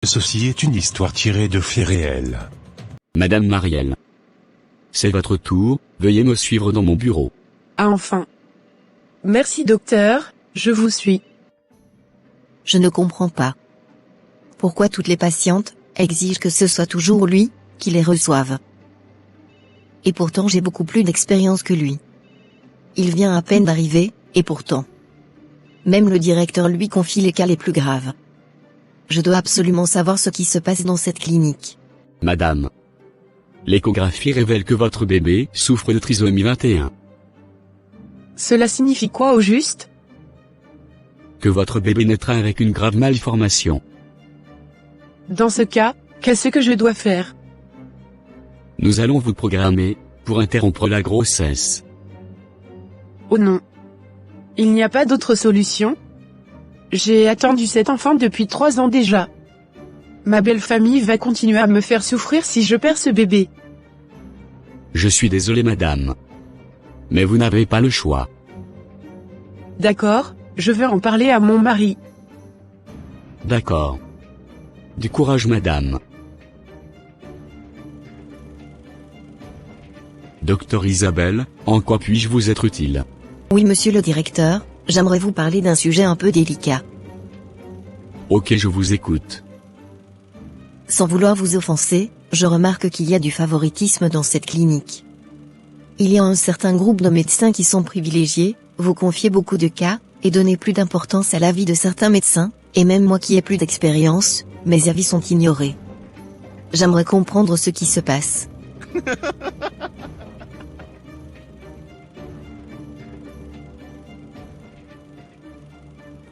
Ceci est une histoire tirée de faits réels. Madame Marielle. C'est votre tour, veuillez me suivre dans mon bureau. Ah enfin. Merci docteur, je vous suis. Je ne comprends pas. Pourquoi toutes les patientes exigent que ce soit toujours lui qui les reçoive? Et pourtant j'ai beaucoup plus d'expérience que lui. Il vient à peine d'arriver, et pourtant. Même le directeur lui confie les cas les plus graves. Je dois absolument savoir ce qui se passe dans cette clinique. Madame. L'échographie révèle que votre bébé souffre de trisomie 21. Cela signifie quoi au juste? Que votre bébé naîtra avec une grave malformation. Dans ce cas, qu'est-ce que je dois faire? Nous allons vous programmer pour interrompre la grossesse. Oh non. Il n'y a pas d'autre solution? J'ai attendu cet enfant depuis 3 ans déjà. Ma belle famille va continuer à me faire souffrir si je perds ce bébé. Je suis désolé madame. Mais vous n'avez pas le choix. D'accord, je vais en parler à mon mari. D'accord. Du courage madame. Docteur Isabelle, en quoi puis-je vous être utile? Oui monsieur le directeur, j'aimerais vous parler d'un sujet un peu délicat. Ok, je vous écoute. Sans vouloir vous offenser, je remarque qu'il y a du favoritisme dans cette clinique. Il y a un certain groupe de médecins qui sont privilégiés, vous confiez beaucoup de cas, et donnez plus d'importance à l'avis de certains médecins, et même moi qui ai plus d'expérience, mes avis sont ignorés. J'aimerais comprendre ce qui se passe.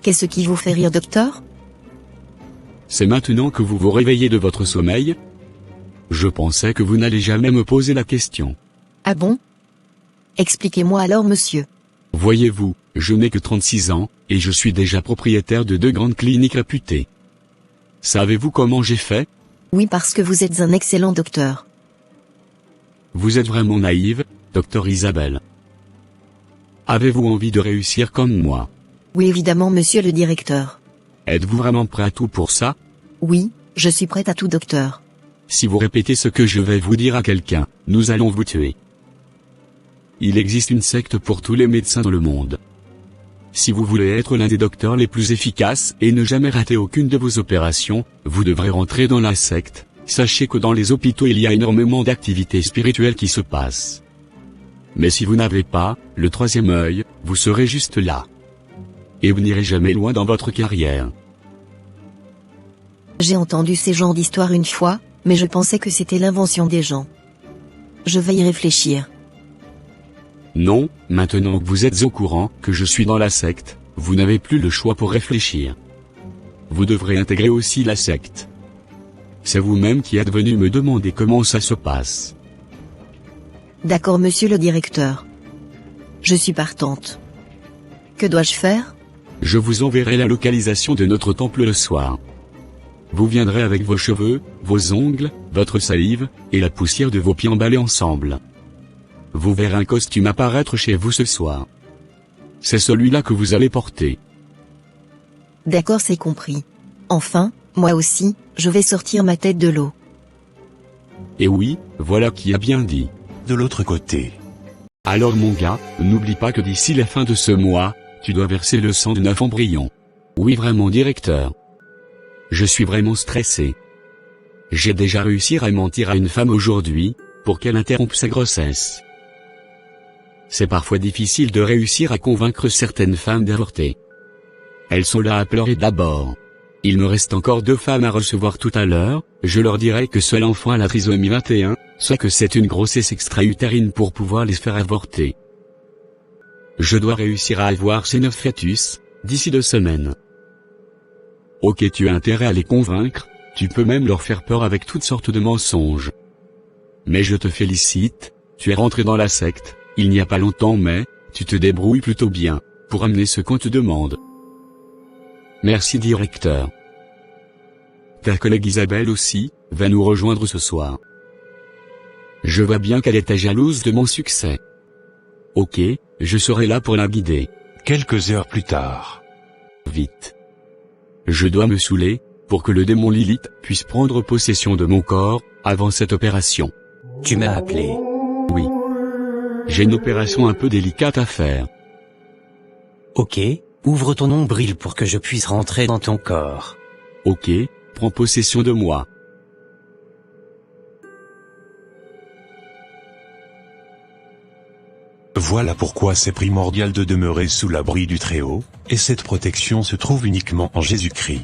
Qu'est-ce qui vous fait rire, docteur? C'est maintenant que vous vous réveillez de votre sommeil? Je pensais que vous n'allez jamais me poser la question. Ah bon? Expliquez-moi alors, monsieur. Voyez-vous, je n'ai que 36 ans, et je suis déjà propriétaire de 2 grandes cliniques réputées. Savez-vous comment j'ai fait? Oui, parce que vous êtes un excellent docteur. Vous êtes vraiment naïve, docteur Isabelle. Avez-vous envie de réussir comme moi? Oui, évidemment, monsieur le directeur. Êtes-vous vraiment prêt à tout pour ça? Oui, je suis prête à tout, docteur. Si vous répétez ce que je vais vous dire à quelqu'un, nous allons vous tuer. Il existe une secte pour tous les médecins dans le monde. Si vous voulez être l'un des docteurs les plus efficaces et ne jamais rater aucune de vos opérations, vous devrez rentrer dans la secte. Sachez que dans les hôpitaux il y a énormément d'activités spirituelles qui se passent. Mais si vous n'avez pas le 3e œil, vous serez juste là. Et vous n'irez jamais loin dans votre carrière. J'ai entendu ces genres d'histoires une fois, mais je pensais que c'était l'invention des gens. Je vais y réfléchir. Non, maintenant que vous êtes au courant que je suis dans la secte, vous n'avez plus le choix pour réfléchir. Vous devrez intégrer aussi la secte. C'est vous-même qui êtes venu me demander comment ça se passe. D'accord, monsieur le directeur. Je suis partante. Que dois-je faire? Je vous enverrai la localisation de notre temple le soir. Vous viendrez avec vos cheveux, vos ongles, votre salive, et la poussière de vos pieds emballés ensemble. Vous verrez un costume apparaître chez vous ce soir. C'est celui-là que vous allez porter. D'accord, c'est compris. Enfin, moi aussi, je vais sortir ma tête de l'eau. Et oui, voilà qui a bien dit. De l'autre côté. Alors mon gars, n'oublie pas que d'ici la fin de ce mois, tu dois verser le sang de 9 embryons. Oui vraiment directeur. Je suis vraiment stressé. J'ai déjà réussi à mentir à une femme aujourd'hui, pour qu'elle interrompe sa grossesse. C'est parfois difficile de réussir à convaincre certaines femmes d'avorter. Elles sont là à pleurer d'abord. Il me reste encore 2 femmes à recevoir tout à l'heure, je leur dirai que soit l'enfant a la trisomie 21, soit que c'est une grossesse extra-utérine pour pouvoir les faire avorter. Je dois réussir à avoir ces 9 fœtus, d'ici 2 semaines. Ok, tu as intérêt à les convaincre, tu peux même leur faire peur avec toutes sortes de mensonges. Mais je te félicite, tu es rentré dans la secte, il n'y a pas longtemps mais, tu te débrouilles plutôt bien, pour amener ce qu'on te demande. Merci directeur. Ta collègue Isabelle aussi, va nous rejoindre ce soir. Je vois bien qu'elle était jalouse de mon succès. Ok, je serai là pour la guider. Quelques heures plus tard. Vite. Je dois me saouler, pour que le démon Lilith puisse prendre possession de mon corps, avant cette opération. Tu m'as appelé. Oui. J'ai une opération un peu délicate à faire. Ok, ouvre ton nombril pour que je puisse rentrer dans ton corps. Ok, prends possession de moi. Voilà pourquoi c'est primordial de demeurer sous l'abri du Très-Haut, et cette protection se trouve uniquement en Jésus-Christ.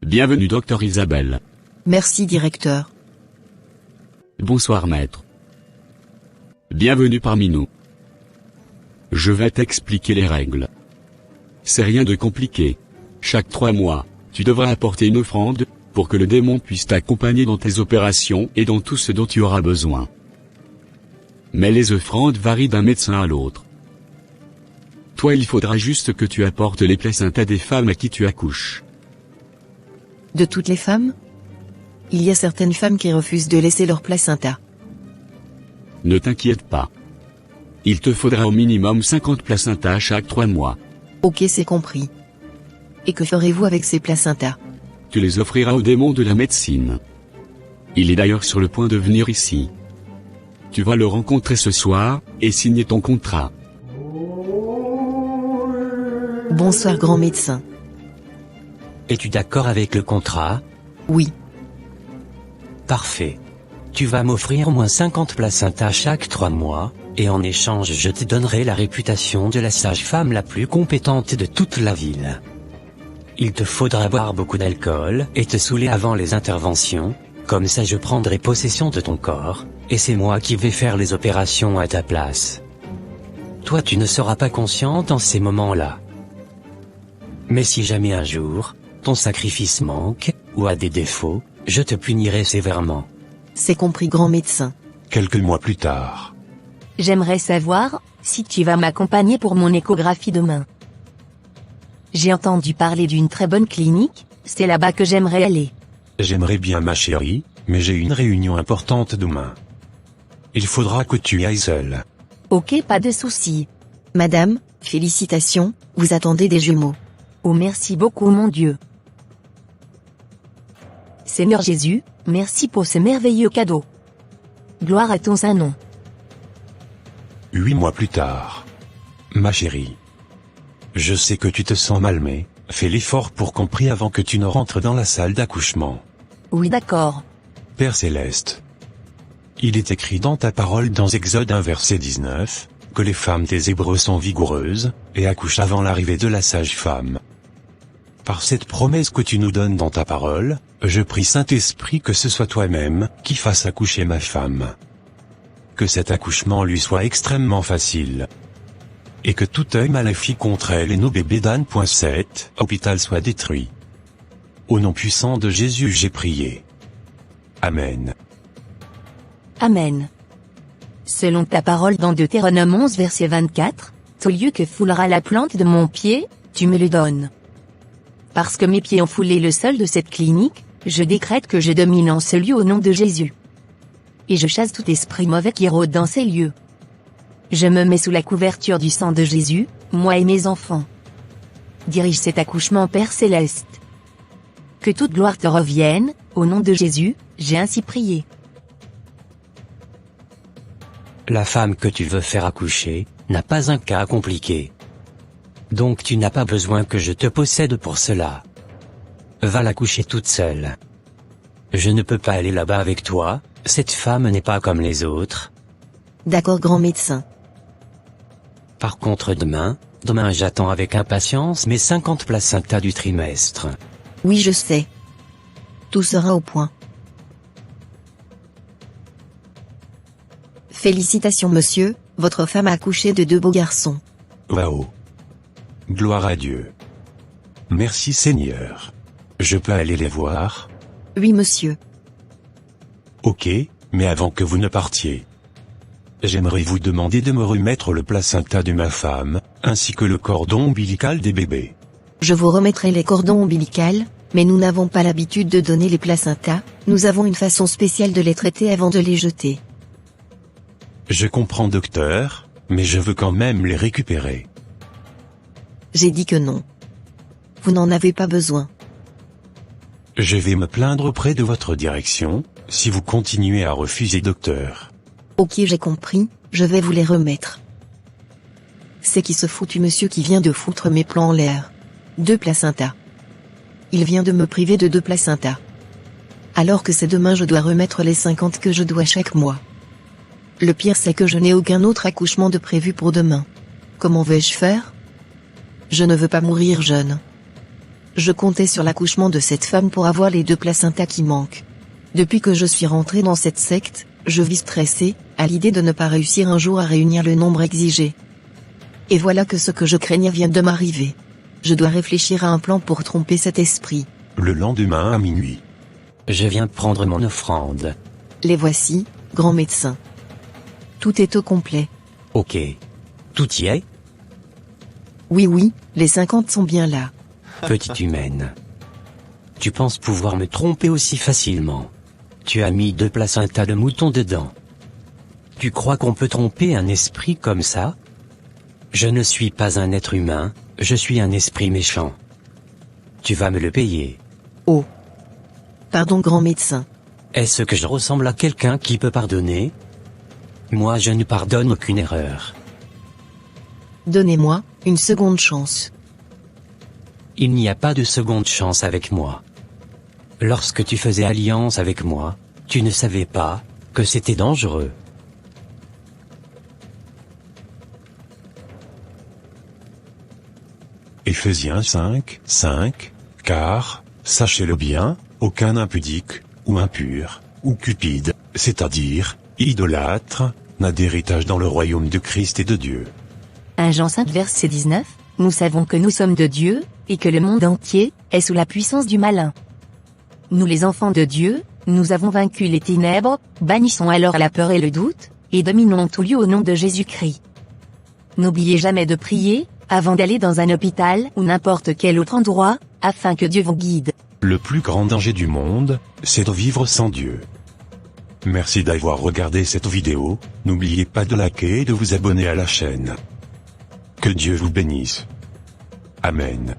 Bienvenue Docteur Isabelle. Merci directeur. Bonsoir maître. Bienvenue parmi nous. Je vais t'expliquer les règles. C'est rien de compliqué. Chaque 3 mois, tu devras apporter une offrande, pour que le démon puisse t'accompagner dans tes opérations et dans tout ce dont tu auras besoin. Mais les offrandes varient d'un médecin à l'autre. Toi, il faudra juste que tu apportes les placentas des femmes à qui tu accouches. De toutes les femmes? Il y a certaines femmes qui refusent de laisser leur placenta. Ne t'inquiète pas. Il te faudra au minimum 50 placentas chaque 3 mois. Ok, c'est compris. Et que ferez-vous avec ces placentas? Tu les offriras au démon de la médecine. Il est d'ailleurs sur le point de venir ici. Tu vas le rencontrer ce soir, et signer ton contrat. Bonsoir grand médecin. Es-tu d'accord avec le contrat? Oui. Parfait. Tu vas m'offrir au moins 50 placentas chaque 3 mois, et en échange je te donnerai la réputation de la sage-femme la plus compétente de toute la ville. Il te faudra boire beaucoup d'alcool et te saouler avant les interventions, comme ça je prendrai possession de ton corps, et c'est moi qui vais faire les opérations à ta place. Toi tu ne seras pas conscient dans ces moments-là. Mais si jamais un jour, ton sacrifice manque, ou a des défauts, je te punirai sévèrement. C'est compris grand médecin. Quelques mois plus tard. J'aimerais savoir si tu vas m'accompagner pour mon échographie demain. J'ai entendu parler d'une très bonne clinique, c'est là-bas que j'aimerais aller. J'aimerais bien ma chérie, mais j'ai une réunion importante demain. Il faudra que tu y ailles seule. Ok, pas de souci. Madame, félicitations, vous attendez des jumeaux. Oh merci beaucoup mon Dieu. Seigneur Jésus, merci pour ce merveilleux cadeau. Gloire à ton saint nom. 8 mois plus tard. Ma chérie. Je sais que tu te sens mal mais, fais l'effort pour qu'on prie avant que tu ne rentres dans la salle d'accouchement. Oui d'accord. Père Céleste. Il est écrit dans ta parole dans Exode 1 verset 19, que les femmes des Hébreux sont vigoureuses, et accouchent avant l'arrivée de la sage-femme. Par cette promesse que tu nous donnes dans ta parole, je prie Saint-Esprit que ce soit toi-même qui fasse accoucher ma femme. Que cet accouchement lui soit extrêmement facile. Et que tout œil maléfique contre elle et nos bébés d'Anne.7 hôpital soit détruit. Au nom puissant de Jésus j'ai prié. Amen. Amen. Selon ta parole dans Deutéronome 11 verset 24, au lieu que foulera la plante de mon pied, tu me le donnes. Parce que mes pieds ont foulé le sol de cette clinique, je décrète que je domine en ce lieu au nom de Jésus. Et je chasse tout esprit mauvais qui rôde dans ces lieux. Je me mets sous la couverture du sang de Jésus, moi et mes enfants. Dirige cet accouchement Père Céleste. Que toute gloire te revienne, au nom de Jésus, j'ai ainsi prié. La femme que tu veux faire accoucher, n'a pas un cas compliqué. Donc tu n'as pas besoin que je te possède pour cela. Va l'accoucher toute seule. Je ne peux pas aller là-bas avec toi, cette femme n'est pas comme les autres. D'accord grand médecin. Par contre demain j'attends avec impatience mes 50 placentas du trimestre. Oui je sais. Tout sera au point. Félicitations monsieur, votre femme a accouché de 2 beaux garçons. Waouh. Gloire à Dieu. Merci Seigneur. Je peux aller les voir? Oui monsieur. Ok, mais avant que vous ne partiez, j'aimerais vous demander de me remettre le placenta de ma femme, ainsi que le cordon ombilical des bébés. Je vous remettrai les cordons ombilicales, mais nous n'avons pas l'habitude de donner les placentas, nous avons une façon spéciale de les traiter avant de les jeter. Je comprends docteur, mais je veux quand même les récupérer. J'ai dit que non. Vous n'en avez pas besoin. Je vais me plaindre auprès de votre direction, si vous continuez à refuser docteur. Ok, j'ai compris, je vais vous les remettre. C'est qui ce foutu monsieur qui vient de foutre mes plans en l'air? 2 placentas. Il vient de me priver de 2 placentas. Alors que c'est demain je dois remettre les 50 que je dois chaque mois. Le pire c'est que je n'ai aucun autre accouchement de prévu pour demain. Comment vais-je faire? Je ne veux pas mourir jeune. Je comptais sur l'accouchement de cette femme pour avoir les 2 placentas qui manquent. Depuis que je suis rentré dans cette secte, je vis stressé, à l'idée de ne pas réussir un jour à réunir le nombre exigé. Et voilà que ce que je craignais vient de m'arriver. Je dois réfléchir à un plan pour tromper cet esprit. Le lendemain à minuit. Je viens prendre mon offrande. Les voici, grand médecin. Tout est au complet. Ok. Tout y est? Oui, les 50 sont bien là. Petite humaine. Tu penses pouvoir me tromper aussi facilement? Tu as mis 2 placentas de mouton dedans. Tu crois qu'on peut tromper un esprit comme ça? Je ne suis pas un être humain, je suis un esprit méchant. Tu vas me le payer. Oh. Pardon grand médecin. Est-ce que je ressemble à quelqu'un qui peut pardonner? Moi je ne pardonne aucune erreur. Donnez-moi une seconde chance. Il n'y a pas de seconde chance avec moi. Lorsque tu faisais alliance avec moi, tu ne savais pas que c'était dangereux. Éphésiens 5, 5, car, sachez-le bien, aucun impudique, ou impur, ou cupide, c'est-à-dire, idolâtre, n'a d'héritage dans le royaume de Christ et de Dieu. 1 Jean 5 verset 19, nous savons que nous sommes de Dieu, et que le monde entier est sous la puissance du malin. Nous les enfants de Dieu, nous avons vaincu les ténèbres, bannissons alors la peur et le doute, et dominons tout lieu au nom de Jésus-Christ. N'oubliez jamais de prier, avant d'aller dans un hôpital ou n'importe quel autre endroit, afin que Dieu vous guide. Le plus grand danger du monde, c'est de vivre sans Dieu. Merci d'avoir regardé cette vidéo, n'oubliez pas de liker et de vous abonner à la chaîne. Que Dieu vous bénisse. Amen.